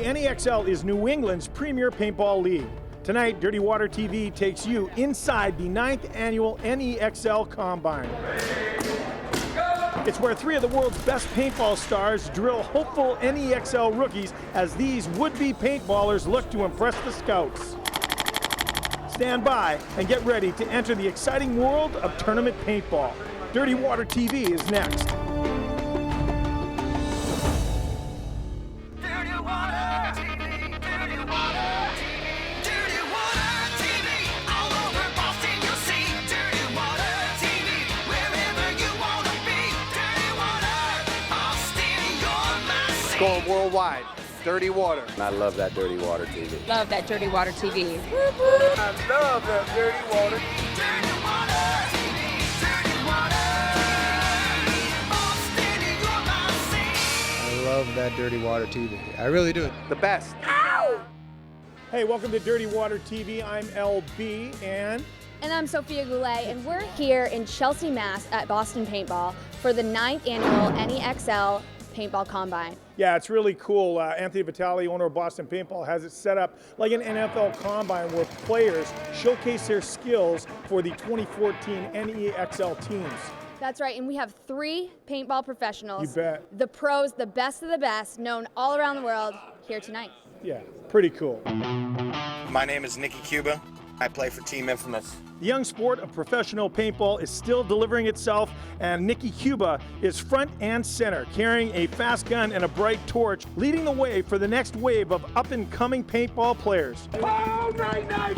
NEXL is New England's premier paintball league. Tonight, Dirty Water TV takes you inside the 9th annual NEXL Combine. It's where 3 of the world's best paintball stars drill hopeful NEXL rookies as these would-be paintballers look to impress the scouts. Stand by and get ready to enter the exciting world of tournament paintball. Dirty Water TV is next. Going worldwide. Dirty Water. I love that Dirty Water TV. Love that Dirty Water TV. I love that Dirty Water. Dirty Water TV. Dirty Water. Outstanding, you're my saint. I love that Dirty Water TV. I really do. The best. Hey, welcome to Dirty Water TV. I'm LB and I'm Sophia Goulet, and we're here in Chelsea, Mass at Boston Paintball for the 9th annual NEXL Paintball Combine. yeah, it's really cool. Anthony Vitale, owner of Boston Paintball, has it set up like an NFL Combine where players showcase their skills for the 2014 NEXL teams. That's right, and we have 3 paintball professionals. You bet. The pros, the best of the best, known all around the world, here tonight. Yeah, pretty cool. My name is Nicky Cuba. I play for Team Infamous. The young sport of professional paintball is still delivering itself, and Nicky Cuba is front and center, carrying a fast gun and a bright torch, leading the way for the next wave of up-and-coming paintball players. Oh, night.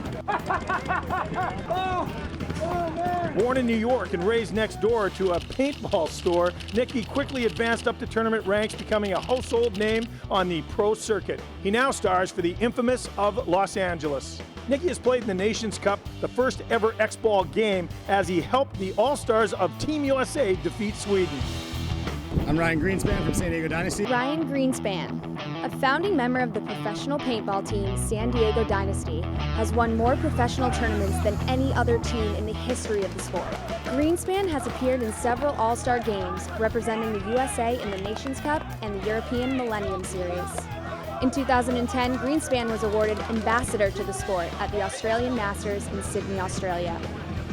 Born in New York and raised next door to a paintball store, Nicky quickly advanced up to tournament ranks, becoming a household name on the pro circuit. He now stars for the Infamous of Los Angeles. Nicky has played in the Nations Cup, the first ever X-Ball game, as he helped the All-Stars of Team USA defeat Sweden. I'm Ryan Greenspan from San Diego Dynasty. Ryan Greenspan, a founding member of the professional paintball team San Diego Dynasty, has won more professional tournaments than any other team in the history of the sport. Greenspan has appeared in several All-Star games, representing the USA in the Nations Cup and the European Millennium Series. In 2010, Greenspan was awarded Ambassador to the sport at the Australian Masters in Sydney, Australia.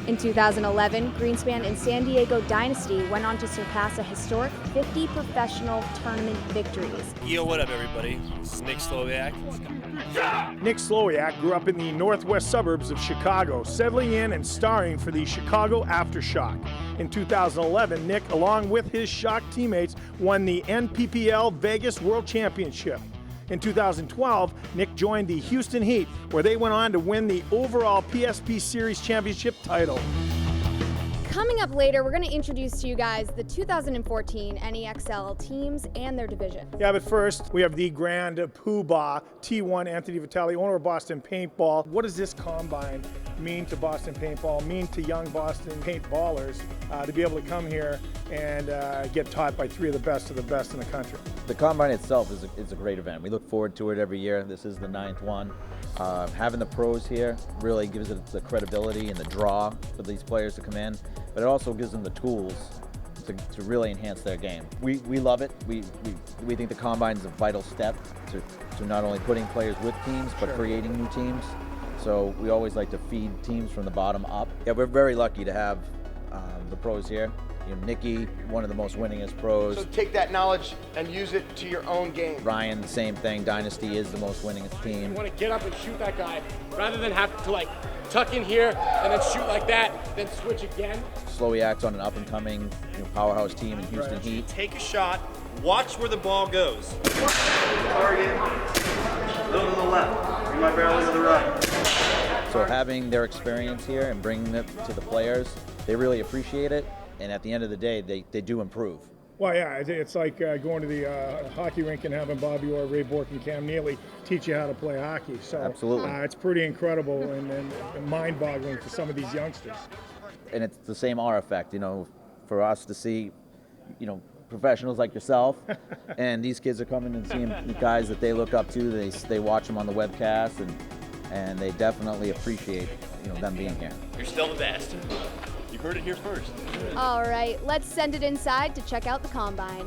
In 2011, Greenspan and San Diego Dynasty went on to surpass a historic 50 professional tournament victories. Yo, what up, everybody? This is Nick Slowiak. Nick Slowiak grew up in the northwest suburbs of Chicago, settling in and starring for the Chicago Aftershock. In 2011, Nick, along with his Shock teammates, won the NPPL Vegas World Championship. In 2012, Nick joined the Houston Heat, where they went on to win the overall PSP Series Championship title. Coming up later, we're going to introduce to you guys the 2014 NEXL teams and their division. Yeah, but first, we have the grand poobah, T1 Anthony Vitale, owner of Boston Paintball. What does this combine mean to Boston Paintball, mean to young Boston paintballers to be able to come here and get taught by 3 of the best in the country? The Combine itself is a great event. We look forward to it every year. This is the 9th one. Having the pros here really gives it the credibility and the draw for these players to come in, but it also gives them the tools to really enhance their game. We love it. We think the Combine is a vital step to not only putting players with teams, but creating new teams. So we always like to feed teams from the bottom up. Yeah, we're very lucky to have the pros here. You know, Nicky, one of the most winningest pros. So take that knowledge and use it to your own game. Ryan, the same thing. Dynasty is the most winningest team. You want to get up and shoot that guy rather than have to tuck in here and then shoot like that, then switch again. Slowiak's on an up-and-coming powerhouse team in Houston Heat. Take a shot, watch where the ball goes. Target, little to the left. Bring my barrel to the right. So having their experience here and bringing it to the players, they really appreciate it. And at the end of the day, they do improve. Well, yeah, it's like going to the hockey rink and having Bobby Orr, Ray Bork, and Cam Neely teach you how to play hockey. So absolutely, it's pretty incredible and mind-boggling for some of these youngsters. And it's the same R effect, for us to see, professionals like yourself, and these kids are coming and seeing the guys that they look up to. They watch them on the webcast, and they definitely appreciate them being here. You're still the best. You heard it here first. All right, let's send it inside to check out the Combine.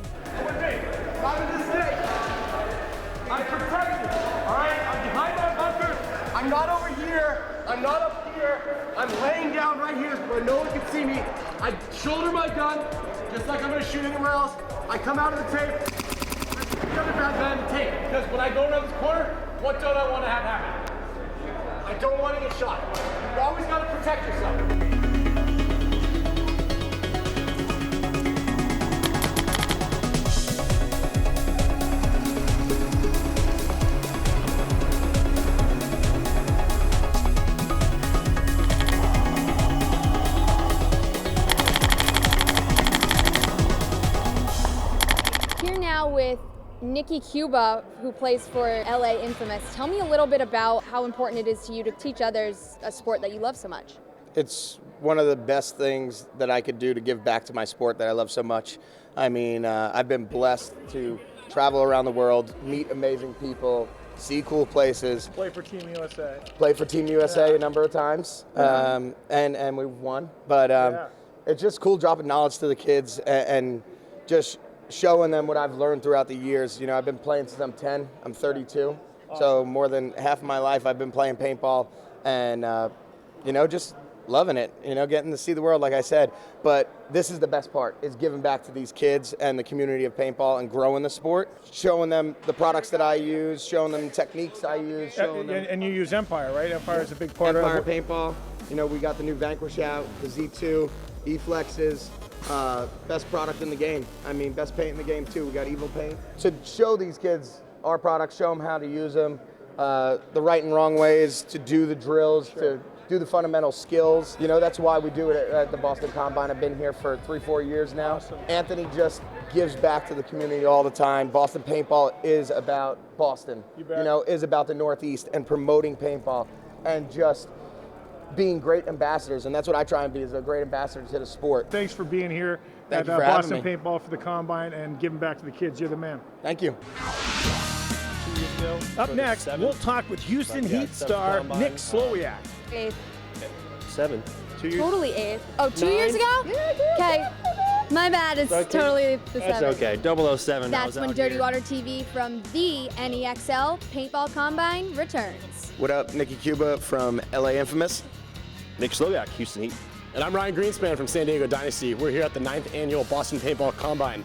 I'm protected. shoulder my gun, just like I'm gonna shoot anywhere else. I come out of the tape, the other bad the tape, because when I go around this corner, what don't I want to have happen? I don't want to get shot. You always gotta protect yourself. With Nikki Cuba, who plays for LA Infamous. Tell me a little bit about how important it is to you to teach others a sport that you love so much. It's one of the best things that I could do to give back to my sport that I love so much. I mean, I've been blessed to travel around the world, meet amazing people, see cool places. Play for Team USA. Play for Team USA a number of times, and we've won. But it's just cool dropping knowledge to the kids and just showing them what I've learned throughout the years. You know, I've been playing since I'm 10. I'm 32. So more than half of my life I've been playing paintball and, you know, just loving it, you know, getting to see the world, like I said. But this is the best part, is giving back to these kids and the community of paintball and growing the sport, showing them the products that I use, showing them the techniques I use. Showing them. And you use Empire, right? Empire is a big part Empire of it. Paintball. You know, we got the new Vanquish out, the Z2, E-Flexes. Best product in the game. I mean, best paint in the game too. We got Evil Paint. To show these kids our products, show them how to use them, the right and wrong ways to do the drills, to do the fundamental skills. You know, that's why we do it at the Boston Combine. I've been here for 3-4 years now. Awesome. Anthony just gives back to the community all the time. Boston Paintball is about Boston. You know, is about the Northeast and promoting paintball and just being great ambassadors, and that's what I try and be, is a great ambassador to the sport. Thanks for being here Thank at you for Boston having me. Paintball for the Combine and giving back to the kids. You're the man. Thank you. Up next, we'll talk with Houston Heat star Nick Slowiak. 8th. 7. 2 years. Totally 8th. Oh, 2 years ago? Okay. My bad, it's totally the 7th. That's okay. 007. That's when Dirty Water TV from the NEXL Paintball Combine returns. What up, Nikki Cuba from LA Infamous. Nick Slowiak, Houston Heat. And I'm Ryan Greenspan from San Diego Dynasty. We're here at the 9th annual Boston Paintball Combine,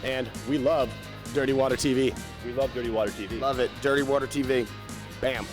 and we love Dirty Water TV. We love Dirty Water TV. Love it. Dirty Water TV. Bam.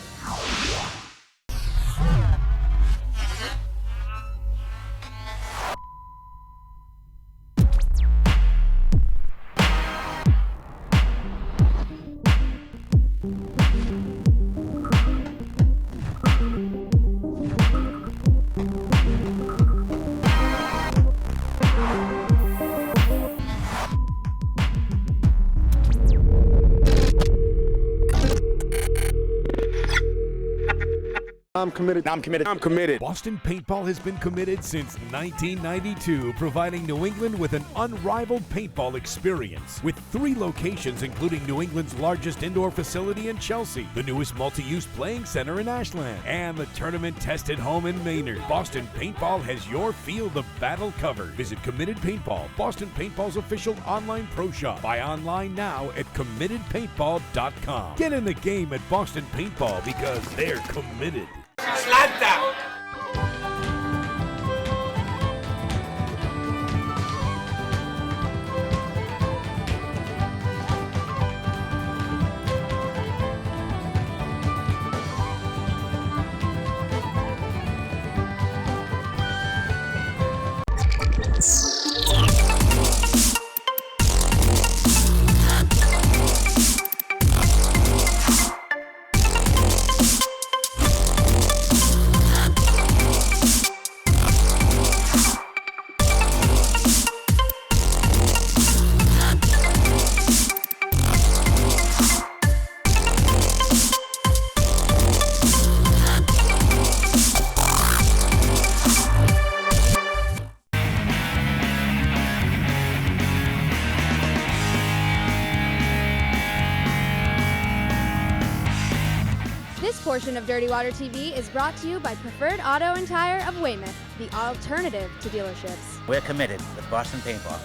I'm committed. I'm committed. I'm committed. Boston Paintball has been committed since 1992, providing New England with an unrivaled paintball experience. With 3 locations, including New England's largest indoor facility in Chelsea, the newest multi-use playing center in Ashland, and the tournament-tested home in Maynard, Boston Paintball has your field of battle covered. Visit Committed Paintball, Boston Paintball's official online pro shop. Buy online now at CommittedPaintball.com. Get in the game at Boston Paintball because they're committed. This portion of Dirty Water TV is brought to you by Preferred Auto and Tire of Weymouth, the alternative to dealerships. We're committed with Boston Paintball.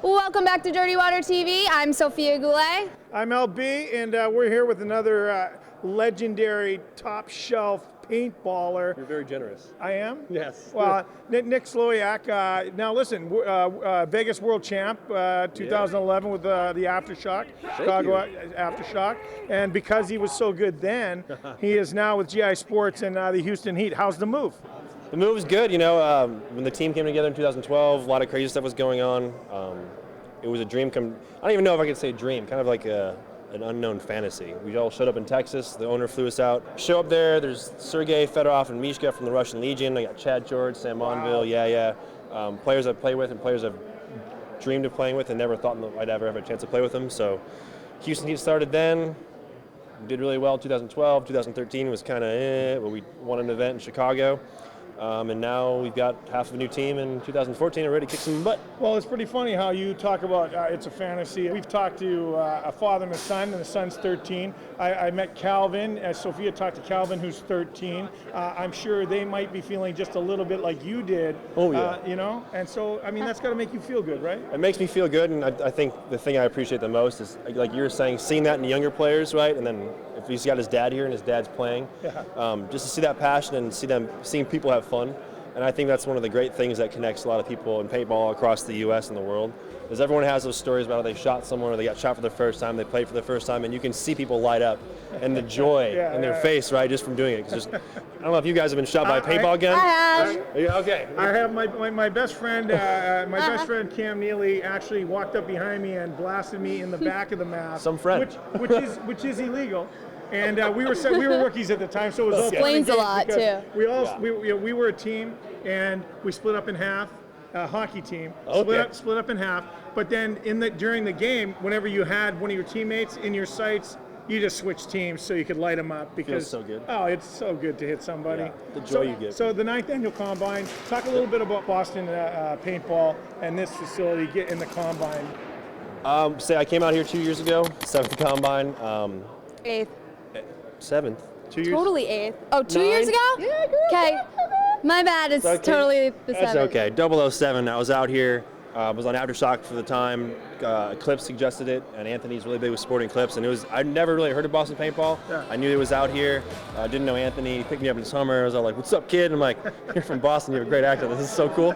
Welcome back to Dirty Water TV. I'm Sophia Goulet. I'm LB, and we're here with another legendary, top shelf paintballer. You're very generous. I am? Yes. Well, Nick Slowiak, now listen, Vegas World Champ 2011 with the Aftershock, Chicago Aftershock. And because he was so good then, he is now with GI Sports and the Houston Heat. How's the move? The move was good. You know, when the team came together in 2012, a lot of crazy stuff was going on. It was a dream I don't even know if I could say dream, kind of like an unknown fantasy. We all showed up in Texas. The owner flew us out. Show up there. There's Sergei Fedorov and Mishka from the Russian Legion. I got Chad George, Sam Monville, players I've played with and players I've dreamed of playing with and never thought I'd ever have a chance to play with them. So Houston Heat started then. Did really well in 2012. 2013 was kind of but we won an event in Chicago. And now we've got half of a new team in 2014 and ready to kick some butt. Well, it's pretty funny how you talk about it's a fantasy. We've talked to a father and a son, and the son's 13. I met Calvin. Sophia talked to Calvin, who's 13. I'm sure they might be feeling just a little bit like you did. Oh, yeah. You know? And so, I mean, that's got to make you feel good, right? It makes me feel good, and I think the thing I appreciate the most is, like you were saying, seeing that in the younger players, right? And then if he's got his dad here and his dad's playing, just to see that passion and seeing people have fun. And I think that's one of the great things that connects a lot of people in paintball across the U.S. and the world, is everyone has those stories about how they shot someone or they got shot for the first time, they played for the first time, and you can see people light up and the joy in their face, right, just from doing it. 'Cause just, I don't know if you guys have been shot by a paintball gun. I have. Okay. I have my best friend, best friend Cam Neely actually walked up behind me and blasted me in the back of the mask. Some friend. Which is illegal. And we were rookies at the time, so it was all Explains a lot too. We were a team, and we split up in half. A hockey team split up in half. But then during the game, whenever you had one of your teammates in your sights, you just switched teams so you could light them up because feels so good. Oh, it's so good to hit somebody. Yeah, the joy you get. So the 9th annual combine. Talk a little bit about Boston paintball and this facility. Get in the combine. I came out here 2 years ago, 7th combine. 8th. 7th. 2 years. Totally 8th. Oh, 2 years 9? ago? Yeah, Okay. My bad. It's totally the 7th. That's okay. 007. I was out here. Was on Aftershock for the time. Clips suggested it, and Anthony's really big with sporting clips. And I'd never really heard of Boston Paintball. Yeah. I knew it was out here. Didn't know Anthony. He picked me up in the summer. I was all like, "What's up, kid?" I'm like, "You're from Boston. You have a great accent. This is so cool."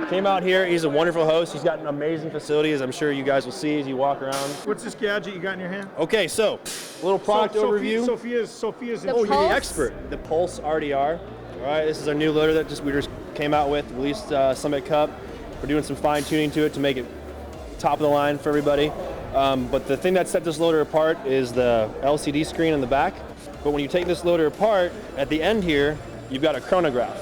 Came out here. He's a wonderful host. He's got an amazing facility, as I'm sure you guys will see as you walk around. What's this gadget you got in your hand? Okay, so a little product overview. Sophia's The Oh, you're Pulse? the expert. The Pulse RDR. All right, this is our new loader that we just came out with, released Summit Cup. We're doing some fine tuning to it to make it top of the line for everybody. But the thing that set this loader apart is the LCD screen in the back. But when you take this loader apart, at the end here, you've got a chronograph.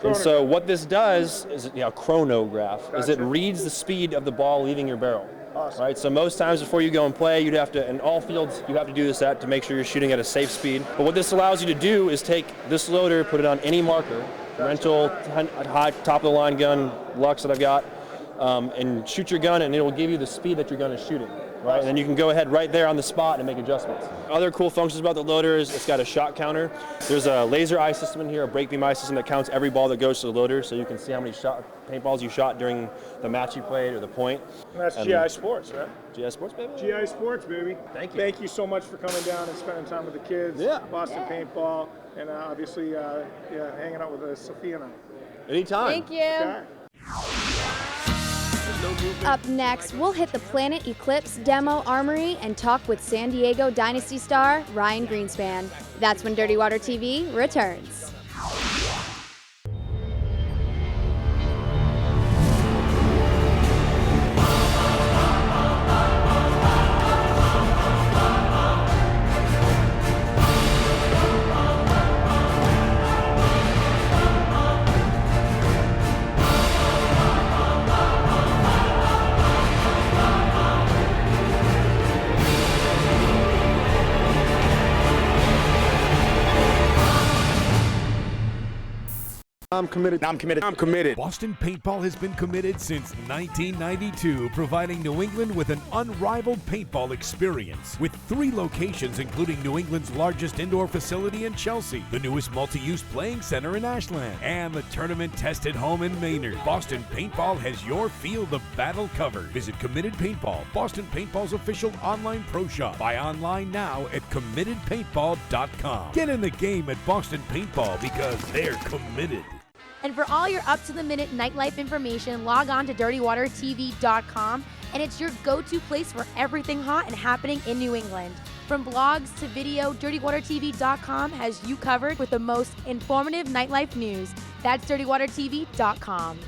And so what this does is, chronograph, is it reads the speed of the ball leaving your barrel. Awesome. Right, so most times before you go and play, you'd have to, in all fields, you have to do this to make sure you're shooting at a safe speed. But what this allows you to do is take this loader, put it on any marker, rental, high, top of the line gun, Lux that I've got, and shoot your gun, and it will give you the speed that your gun is shooting. Right, and then you can go ahead right there on the spot and make adjustments. Other cool functions about the loader is it's got a shot counter. There's a laser eye system in here, a break beam eye system that counts every ball that goes to the loader, so you can see how many paintballs you shot during the match you played or the point. And that's GI Sports, right? GI Sports, baby. GI Sports, baby. Thank you. Thank you so much for coming down and spending time with the kids. Yeah. Boston Paintball, and obviously, hanging out with Sophia and I. Anytime. Thank you. Okay. Up next, we'll hit the Planet Eclipse demo armory and talk with San Diego Dynasty star Ryan Greenspan. That's when Dirty Water TV returns. I'm committed. I'm committed. I'm committed. Boston Paintball has been committed since 1992, providing New England with an unrivaled paintball experience. With 3 locations, including New England's largest indoor facility in Chelsea, the newest multi-use playing center in Ashland, and the tournament-tested home in Maynard, Boston Paintball has your field of battle covered. Visit Committed Paintball, Boston Paintball's official online pro shop. Buy online now at CommittedPaintball.com. Get in the game at Boston Paintball because they're committed. And for all your up-to-the-minute nightlife information, log on to DirtyWaterTV.com, and it's your go-to place for everything hot and happening in New England. From blogs to video, DirtyWaterTV.com has you covered with the most informative nightlife news. That's DirtyWaterTV.com.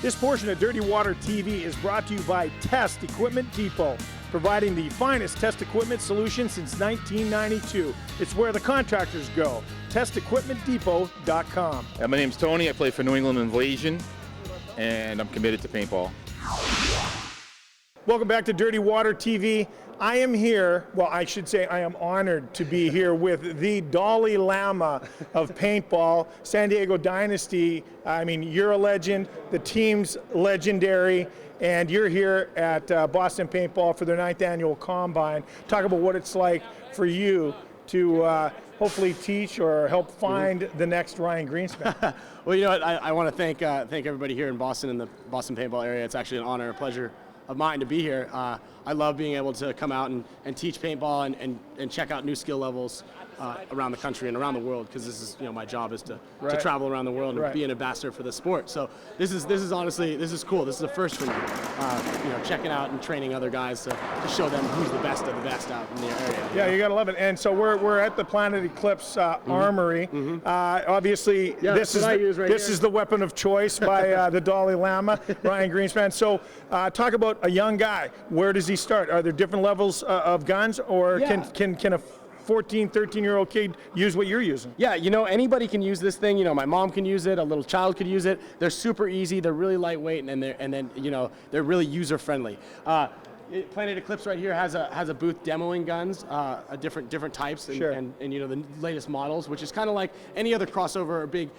This portion of Dirty Water TV is brought to you by Test Equipment Depot, providing the finest test equipment solution since 1992. It's where the contractors go. TestEquipmentDepot.com. My name's Tony. I play for New England Invasion, and I'm committed to paintball. Welcome back to Dirty Water TV. I am here, well, I should say I am honored to be here with the Dalai Lama of paintball, San Diego Dynasty. I mean, you're a legend, the team's legendary, and you're here at Boston Paintball for their 9th annual Combine. Talk about what it's like for you to hopefully teach or help find the next Ryan Greenspan. Well, you know what, I want to thank everybody here in Boston and the Boston paintball area. It's actually an honor and a pleasure of mine to be here. I love being able to come out and teach paintball and check out new skill levels around the country and around the world, because this is, you know, my job is to travel around the world and be an ambassador for the sport. So this is honestly, this is cool. This is a first for me. You know, checking out and training other guys to show them who's the best of the best out in the area. Yeah, you gotta love it. And so we're at the Planet Eclipse Armory. Obviously, this is the weapon of choice by the Dalai Lama, Ryan Greenspan. So talk about a young guy. Where does he start? Are there different levels of guns, or can a 14, 13-year-old kid use what you're using? Yeah, you know, anybody can use this thing. You know, my mom can use it, a little child could use it. They're super easy, they're really lightweight, and then you know, they're really user friendly. Planet Eclipse right here has a booth demoing guns, different types, and you know, the latest models, which is kind of like any other crossover or big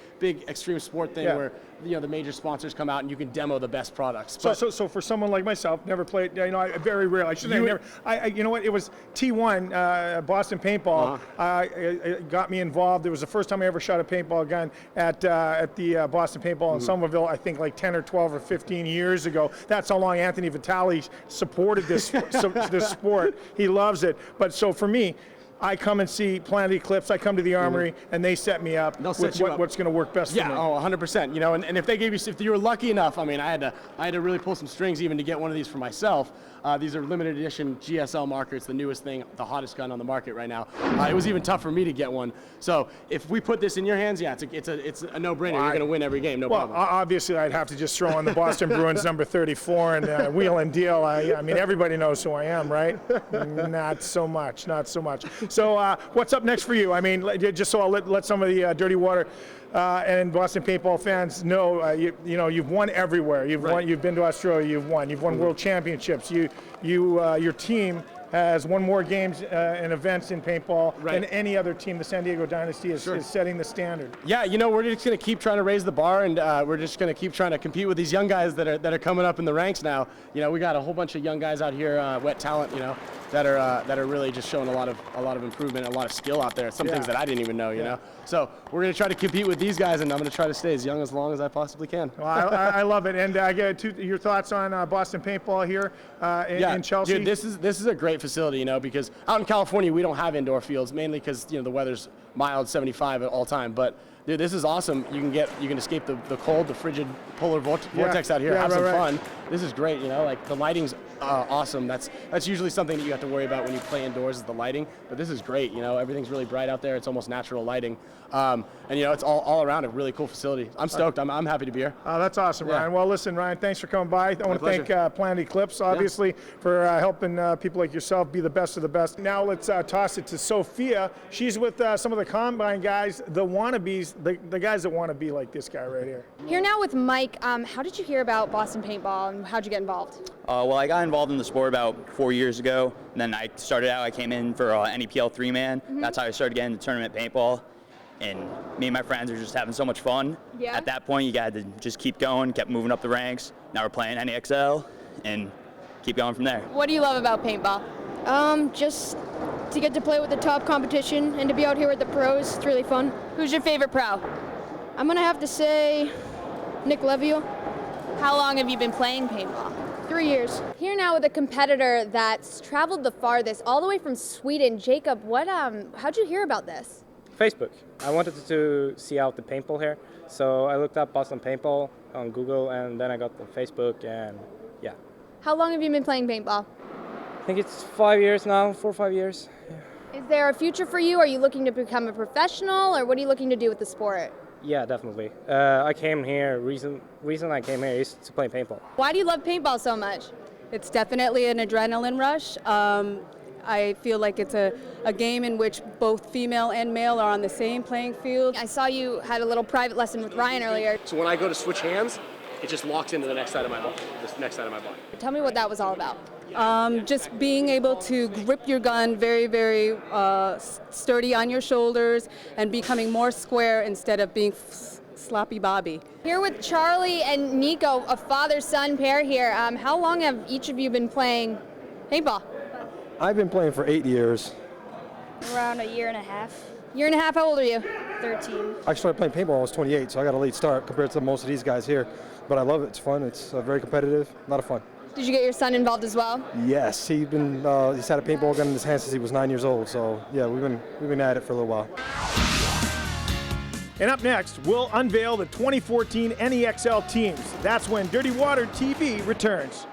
extreme sport thing where, you know, the major sponsors come out and you can demo the best products. So for someone like myself, never played, you know, I very rarely, I shouldn't have never, you know what, it was T1, Boston Paintball, got me involved. It was the first time I ever shot a paintball gun at the Boston Paintball in Somerville, I think like 10 or 12 or 15 years ago. That's how long Anthony Vitale supported this sport. He loves it. But so for me, I come and see Planet Eclipse, I come to the Armory, and they set me up with what's going to work best for me. Yeah, 100%. You know, and if they gave you, if you were lucky enough, I mean, I had to really pull some strings even to get one of these for myself. These are limited edition GSL markers, the newest thing, the hottest gun on the market right now. It was even tough for me to get one. So if we put this in your hands, yeah, it's a no-brainer. You're going to win every game, no problem. Well, obviously, I'd have to just throw on the Boston Bruins number 34 and wheel and deal. I mean, everybody knows who I am, right? Not so much, not so much. So what's up next for you? I mean, just so I'll let some of the Dirty Water and Boston Paintball fans know, you know, you've won everywhere. You've won. You've been to Australia. You've won world championships. Your team has won more games and events in paintball than any other team. The San Diego Dynasty is setting the standard. Yeah, you know, we're just going to keep trying to raise the bar, and we're just going to keep trying to compete with these young guys that are coming up in the ranks now. You know, we got a whole bunch of young guys out here, wet talent, you know, that are really just showing a lot of improvement, a lot of skill out there. Some things that I didn't even know, you know. So we're going to try to compete with these guys, and I'm going to try to stay as young as long as I possibly can. Well, I love it. And I get your thoughts on Boston Paintball here in Chelsea. Dude, this is a great facility, you know, because out in California we don't have indoor fields, mainly because, you know, the weather's mild, 75 at all time. But dude, this is awesome. You can escape the cold, the frigid polar vortex out here, have some fun. this is great. You know, like the lighting's awesome. That's usually something that you have to worry about when you play indoors is the lighting. But this is great. You know, everything's really bright out there. It's almost natural lighting, and you know, it's all around a really cool facility. I'm stoked. I'm happy to be here. That's awesome, Yeah. Ryan. Well, listen, Ryan, thanks for coming by. I want to thank Planet Eclipse, obviously, for helping people like yourself be the best of the best. Now let's toss it to Sophia. She's with some of the Combine guys, the wannabes, the guys that want to be like this guy right here. Here now with Mike. How did you hear about Boston Paintball and how'd you get involved? Well, I got involved in the sport about 4 years ago. And then I started out, I came in for NEPL 3-man. That's how I started getting into tournament paintball. And me and my friends were just having so much fun. Yeah. At that point, you got to just keep going, kept moving up the ranks. Now we're playing NEXL and keep going from there. What do you love about paintball? Just to get to play with the top competition and to be out here with the pros. It's really fun. Who's your favorite pro? I'm gonna have to say Nick Levio. How long have you been playing paintball? 3 years. Here now with a competitor that's traveled the farthest, all the way from Sweden. Jacob, how'd you hear about this? Facebook. I wanted to see out the paintball here, so I looked up Boston Paintball on Google, and then I got the Facebook, and yeah. How long have you been playing paintball? I think it's 5 years now, 4 or 5 years. Yeah. Is there a future for you? Are you looking to become a professional, or what are you looking to do with the sport? Yeah, definitely. I came here, reason I came here is to play paintball. Why do you love paintball so much? It's definitely an adrenaline rush. I feel like it's a game in which both female and male are on the same playing field. I saw you had a little private lesson with Ryan earlier. So when I go to switch hands, it just locks into the next side of my body. This next side of my body. Tell me what that was all about. Just being able to grip your gun very, very sturdy on your shoulders and becoming more square instead of being sloppy bobby. Here with Charlie and Nico, a father-son pair here. How long have each of you been playing paintball? I've been playing for 8 years. Around a year and a half. Year and a half, how old are you? 13. I started playing paintball when I was 28, so I got a late start compared to most of these guys here. But I love it. It's fun. It's very competitive. A lot of fun. Did you get your son involved as well? Yes, he's had a paintball gun in his hand since he was 9 years old. So yeah, we've been at it for a little while. And up next, we'll unveil the 2014 NEXL teams. That's when Dirty Water TV returns.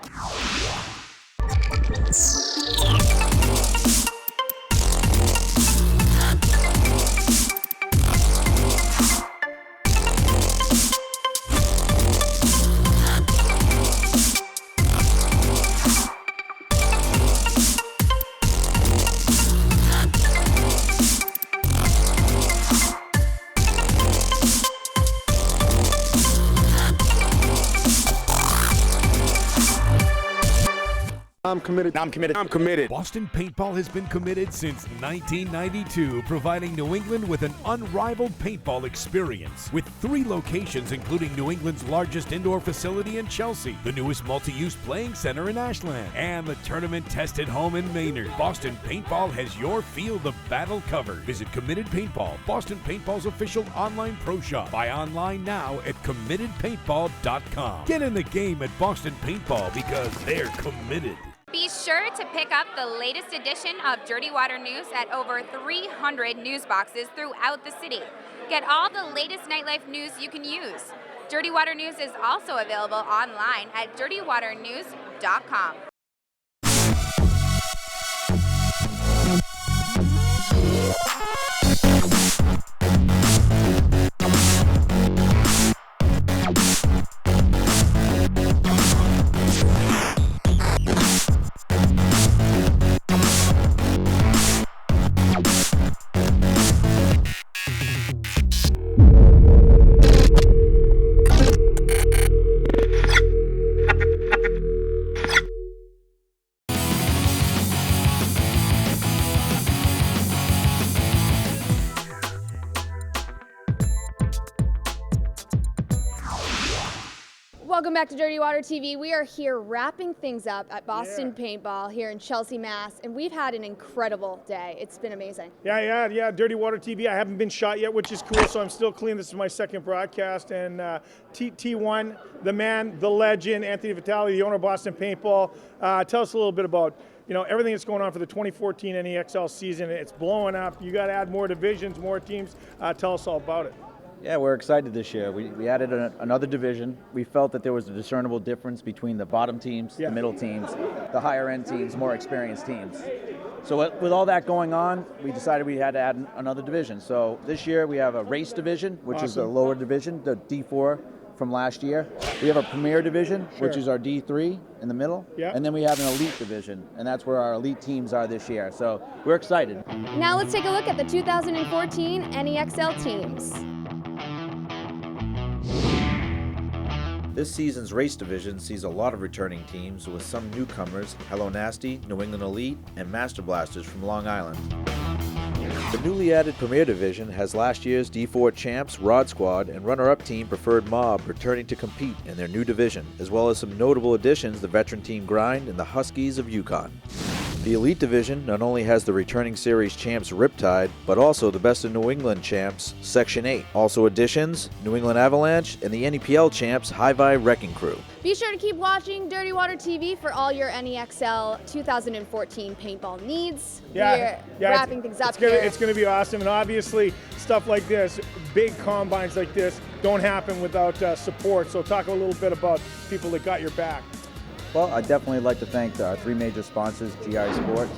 I'm committed. I'm committed. I'm committed. Boston Paintball has been committed since 1992, providing New England with an unrivaled paintball experience. With 3 locations, including New England's largest indoor facility in Chelsea, the newest multi-use playing center in Ashland, and the tournament-tested home in Maynard, Boston Paintball has your field of battle covered. Visit Committed Paintball, Boston Paintball's official online pro shop. Buy online now at committedpaintball.com. Get in the game at Boston Paintball because they're committed. Be sure to pick up the latest edition of Dirty Water News at over 300 news boxes throughout the city. Get all the latest nightlife news you can use. Dirty Water News is also available online at dirtywaternews.com. Welcome back to Dirty Water TV. We are here wrapping things up at Boston Paintball here in Chelsea, Mass. And we've had an incredible day. It's been amazing. Yeah. Dirty Water TV. I haven't been shot yet, which is cool, so I'm still clean. This is my second broadcast. And T1, the man, the legend, Anthony Vitale, the owner of Boston Paintball. Tell us a little bit about everything that's going on for the 2014 NEXL season. It's blowing up. You got to add more divisions, more teams. Tell us all about it. Yeah, we're excited this year. We added another division. We felt that there was a discernible difference between the bottom teams, the middle teams, the higher end teams, more experienced teams. So with all that going on, we decided we had to add another division. So this year we have a race division, which is the lower division, the D4 from last year. We have a premier division, which is our D3 in the middle. And then we have an elite division, and that's where our elite teams are this year. So we're excited. Now let's take a look at the 2014 NEXL teams. This season's race division sees a lot of returning teams with some newcomers, Hello Nasty, New England Elite, and Master Blasters from Long Island. The newly added Premier Division has last year's D4 champs Rod Squad and runner-up team Preferred Mob returning to compete in their new division, as well as some notable additions, the veteran team Grind and the Huskies of Yukon. The Elite Division not only has the returning series champs Riptide, but also the Best of New England champs Section 8. Also additions, New England Avalanche and the NEPL champs High-Vi Wrecking Crew. Be sure to keep watching Dirty Water TV for all your NEXL 2014 paintball needs. We're wrapping things up here. It's going to be awesome, and obviously stuff like this, big combines like this, don't happen without support. So talk a little bit about people that got your back. Well, I'd definitely like to thank our three major sponsors, GI Sports,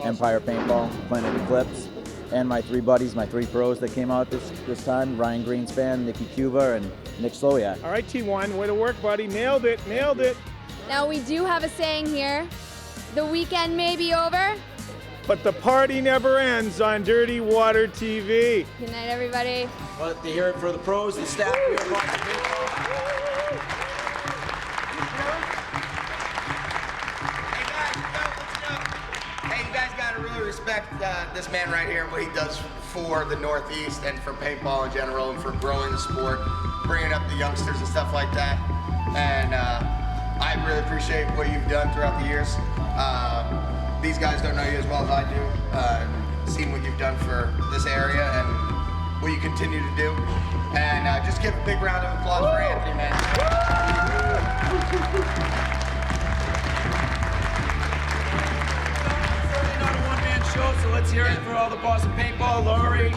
Empire Paintball, Planet Eclipse, and my three buddies, my three pros that came out this time, Ryan Greenspan, Nikki Cuba, and Nick Slowiak. All right, T1, way to work, buddy. Nailed it, nailed it. Now we do have a saying here, the weekend may be over, but the party never ends on Dirty Water TV. Good night, everybody. Well, to hear it for the pros, the staff here at Boston Paintball. Respect this man right here and what he does for the Northeast and for paintball in general and for growing the sport, bringing up the youngsters and stuff like that. And I really appreciate what you've done throughout the years. These guys don't know you as well as I do. Seen what you've done for this area and what you continue to do. And just give a big round of applause for Anthony, man. So let's hear it for all the Boston Paintball. Lori.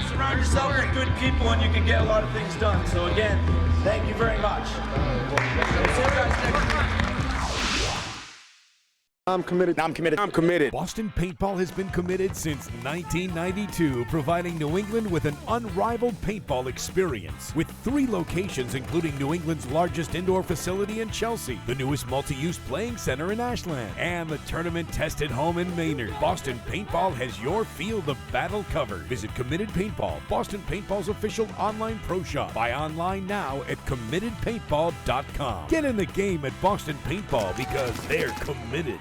Surround yourself with good people and you can get a lot of things done. So again, thank you very much. We'll see you guys next week. I'm committed. Boston Paintball has been committed since 1992, providing New England with an unrivaled paintball experience. With 3 locations, including New England's largest indoor facility in Chelsea, the newest multi-use playing center in Ashland, and the tournament-tested home in Maynard. Boston Paintball has your field of battle covered. Visit Committed Paintball, Boston Paintball's official online pro shop. Buy online now at committedpaintball.com. Get in the game at Boston Paintball because they're committed.